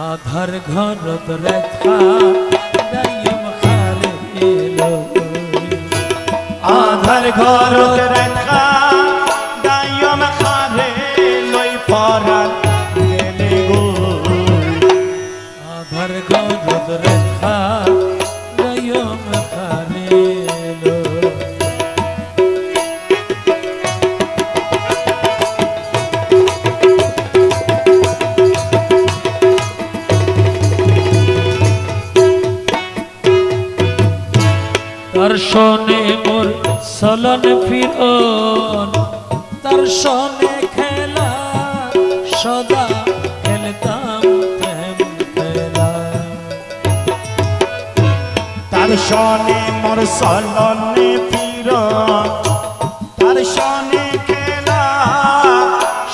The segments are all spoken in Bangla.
আধার ঘরত রেখা দাইম খারে এলো আধার ঘরত রেখা দাইম খারে লই পরাণ গেলে গো আধার ঘরত রেখা দাইম খারে এলো তার সনে মোর চলন ফিরন তার সনে খেলা সদা খেলতাম প্রেম খেলা তার সনে মোর চলনে ফিরন তার সনে খেলা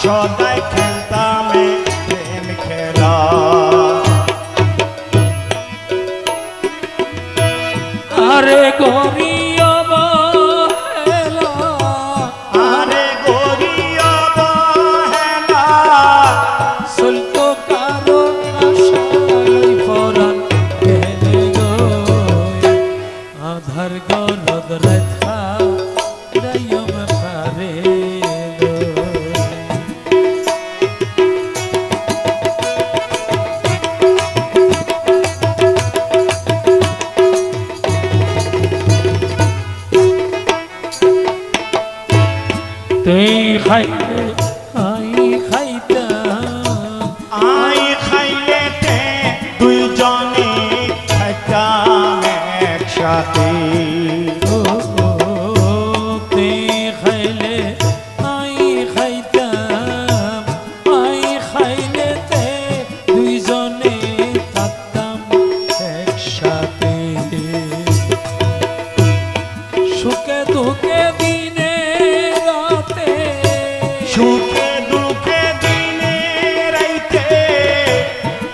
সদাই খেলতাম প্রেম খেলা আরে গরিয়া বহেলা আরে গরিয়া বহেলা সুলতো কারো আশাই ফরান গেলে গো আধার গরদ রেখা দাইম খারে তুই খাইলে আই খাইতাম আই খাইলেতে দুইজনে খাইতাম একসাথে তুই খাইলে আই খাইতাম আই খাইলেতে দুইজনে থাকতাম একসাথে সুখে দুঃখে দিনে রাতে সুখে দুঃখে দিনে রাইতে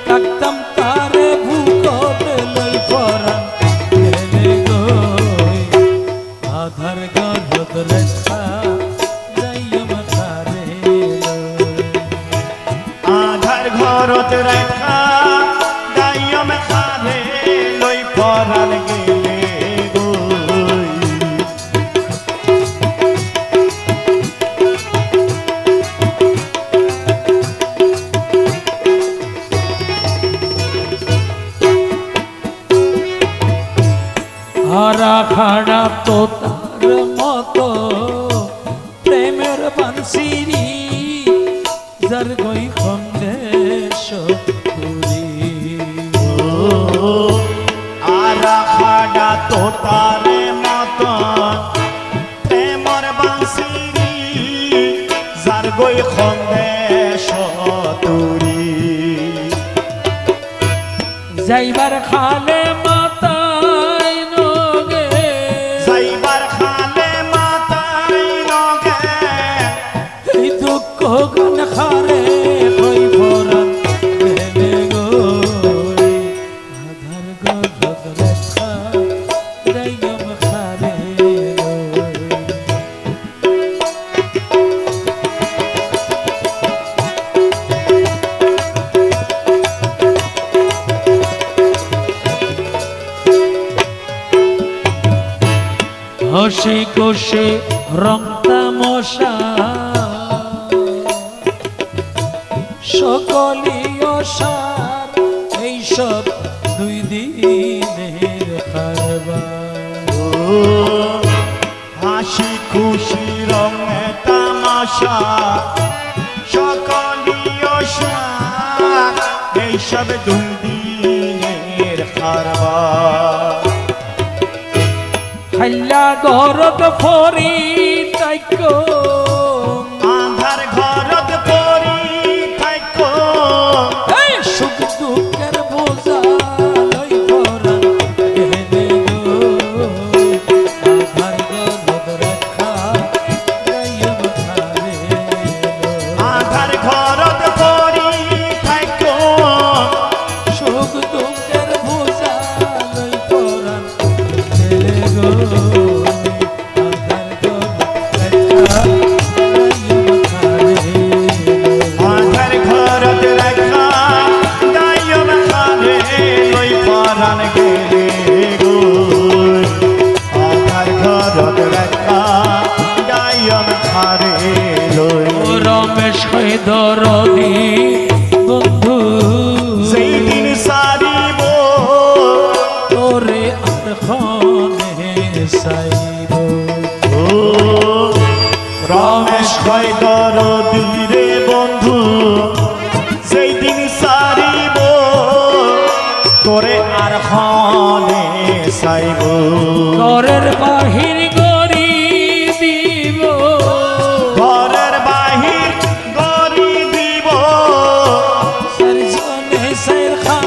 থাকতাম তারে ভুকত লই পরাণ গেলে গো আধার গরদ রেখা দাইম খারে আধার ঘরত রেখা দাইম খারে লই পরাণ গেলে গো হারা খাড়া তো তার মতো প্রেমের বানসিরি যার গই খন্দেশ পুরি আরা খাডা তোতারে মতন প্রেমর বাঁশিরি যার গই খন্দেশ তুরি যাইবার খালে মাতাই নগে যাইবার খালে মাতাই নগে এই দুঃখ গান খারে হই ভরান গেলে গো আধার গরদ রেখা দাইম খারে হাসি খুশি রং তামশা সকলি অসার এইসব দুই দিনের কারবার হাসি খুশি রঙে তামাশা সকলীয় সার এইসব দুই দিনের কারবার হাল্লা গরদ ফরি তাইকো আধার ঘরত পরি থাইকো এই সুখ দুঃখের বোঝা লই পরাণ গেলে গো আধার গরদ রেখা দাইম খারে আধার ঘরত পরি থাইকো সুখ দুঃখের বোঝা লই পরাণ গেলে গো আধার গরদ রেখা সেই দিন সারিব তোরে আর খনে সাইব ও রমেশ কয় দরদি রে বন্ধু সেই দিন সারিব তোরে আর খনে সাইব ঘরের বাহির গড়ি দিব ঘরের বাহির গরি দিব সারজনে সাইর খান